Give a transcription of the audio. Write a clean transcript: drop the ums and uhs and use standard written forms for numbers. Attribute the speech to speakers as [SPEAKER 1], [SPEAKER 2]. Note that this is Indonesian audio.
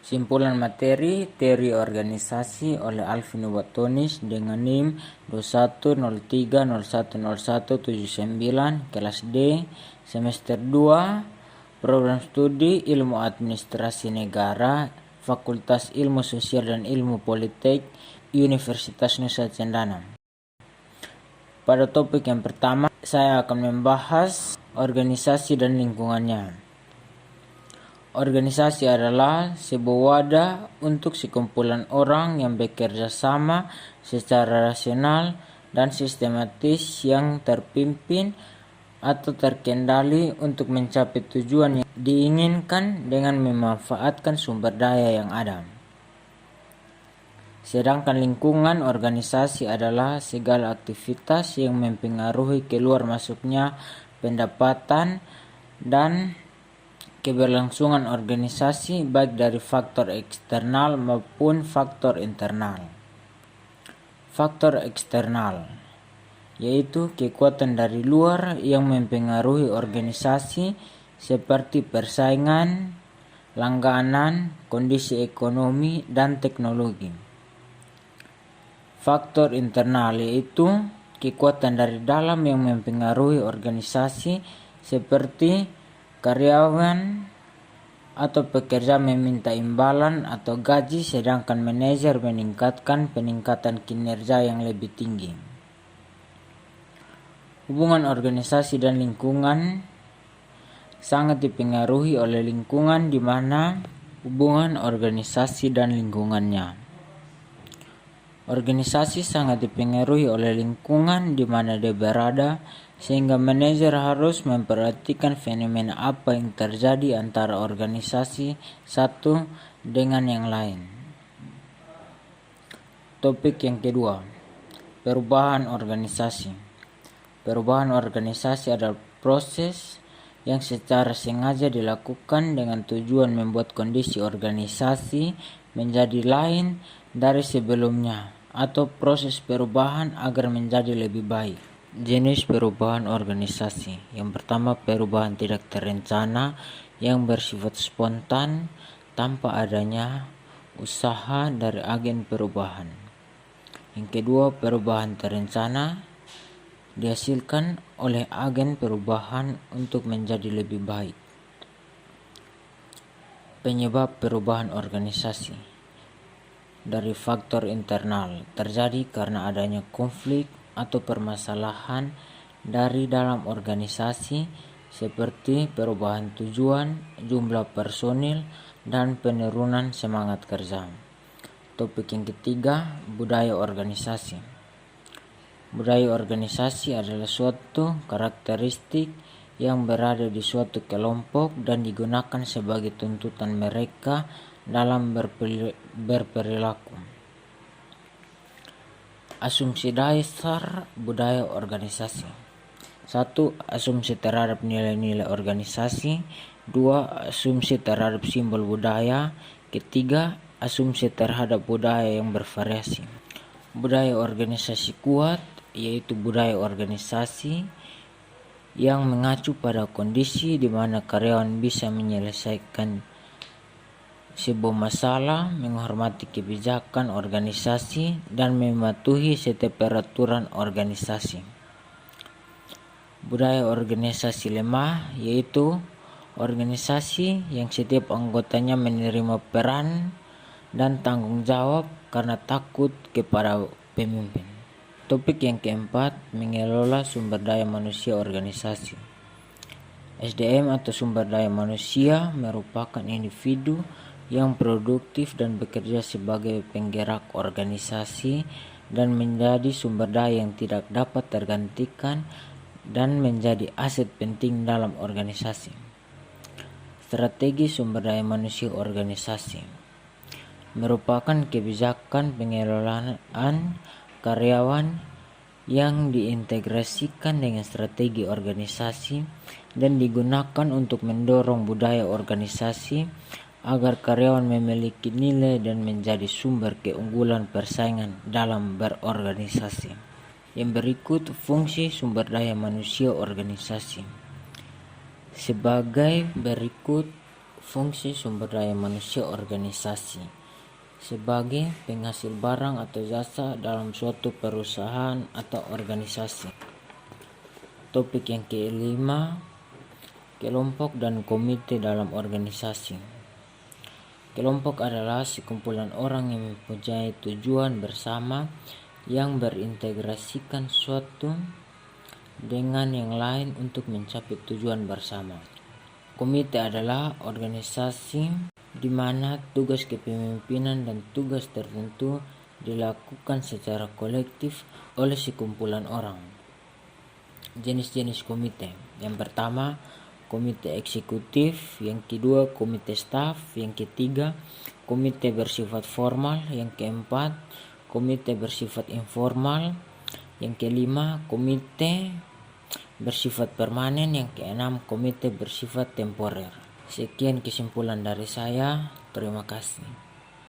[SPEAKER 1] Simpulan materi teori organisasi oleh Alvin Watonis dengan NIM 2103010179 kelas D semester 2 program studi Ilmu Administrasi Negara Fakultas Ilmu Sosial dan Ilmu Politik Universitas Nusa Cendana. Pada topik yang pertama, saya akan membahas organisasi dan lingkungannya. Organisasi adalah sebuah wadah untuk sekumpulan orang yang bekerja sama secara rasional dan sistematis yang terpimpin atau terkendali untuk mencapai tujuan yang diinginkan dengan memanfaatkan sumber daya yang ada. Sedangkan lingkungan organisasi adalah segala aktivitas yang mempengaruhi keluar masuknya pendapatan dan keberlangsungan organisasi baik dari faktor eksternal maupun faktor internal. Faktor eksternal yaitu kekuatan dari luar yang mempengaruhi organisasi seperti persaingan, langganan, kondisi ekonomi, dan teknologi. Faktor internal yaitu kekuatan dari dalam yang mempengaruhi organisasi seperti karyawan atau pekerja meminta imbalan atau gaji sedangkan manajer meningkatkan peningkatan kinerja yang lebih tinggi. Hubungan organisasi dan lingkungan sangat dipengaruhi oleh lingkungan di mana hubungan organisasi dan lingkungannya. Organisasi sangat dipengaruhi oleh lingkungan di mana dia berada, sehingga manajer harus memperhatikan fenomena apa yang terjadi antara organisasi satu dengan yang lain. Topik yang kedua, perubahan organisasi. Perubahan organisasi adalah proses yang secara sengaja dilakukan dengan tujuan membuat kondisi organisasi menjadi lain dari sebelumnya atau proses perubahan agar menjadi lebih baik. Jenis perubahan organisasi. Yang pertama, perubahan tidak terencana yang bersifat spontan tanpa adanya usaha dari agen perubahan. Yang kedua, perubahan terencana dihasilkan oleh agen perubahan untuk menjadi lebih baik. Penyebab perubahan organisasi dari faktor internal terjadi karena adanya konflik atau permasalahan dari dalam organisasi seperti perubahan tujuan, jumlah personil, dan penurunan semangat kerja. Topik yang ketiga, budaya organisasi. Budaya organisasi adalah suatu karakteristik yang berada di suatu kelompok dan digunakan sebagai tuntutan mereka dalam berperilaku. Asumsi dasar budaya organisasi. 1. Asumsi terhadap nilai-nilai organisasi. 2. Asumsi terhadap simbol budaya. Ketiga, asumsi terhadap budaya yang bervariasi. Budaya organisasi kuat yaitu budaya organisasi yang mengacu pada kondisi di mana karyawan bisa menyelesaikan sebuah masalah, menghormati kebijakan organisasi, dan mematuhi setiap peraturan organisasi. Budaya organisasi lemah yaitu organisasi yang setiap anggotanya menerima peran dan tanggung jawab karena takut kepada pemimpin. Topik yang keempat, mengelola sumber daya manusia organisasi. SDM atau sumber daya manusia merupakan individu yang produktif dan bekerja sebagai penggerak organisasi dan menjadi sumber daya yang tidak dapat tergantikan dan menjadi aset penting dalam organisasi. Strategi sumber daya manusia organisasi merupakan kebijakan pengelolaan karyawan yang diintegrasikan dengan strategi organisasi dan digunakan untuk mendorong budaya organisasi agar karyawan memiliki nilai dan menjadi sumber keunggulan persaingan dalam berorganisasi. Yang berikut fungsi sumber daya manusia organisasi. Sebagai berikut fungsi sumber daya manusia organisasi sebagai penghasil barang atau jasa dalam suatu perusahaan atau organisasi. Topik yang kelima, kelompok dan komite dalam organisasi. Kelompok adalah sekumpulan orang yang mempunyai tujuan bersama yang berintegrasikan suatu dengan yang lain untuk mencapai tujuan bersama. Komite adalah organisasi di mana tugas kepemimpinan dan tugas tertentu dilakukan secara kolektif oleh sekumpulan orang. Jenis-jenis komite. Yang pertama, komite eksekutif. Yang kedua, komite staf. Yang ketiga, komite bersifat formal. Yang keempat, komite bersifat informal. Yang kelima, komite bersifat permanen. Yang keenam, komite bersifat temporer. Sekian kesimpulan dari saya. Terima kasih.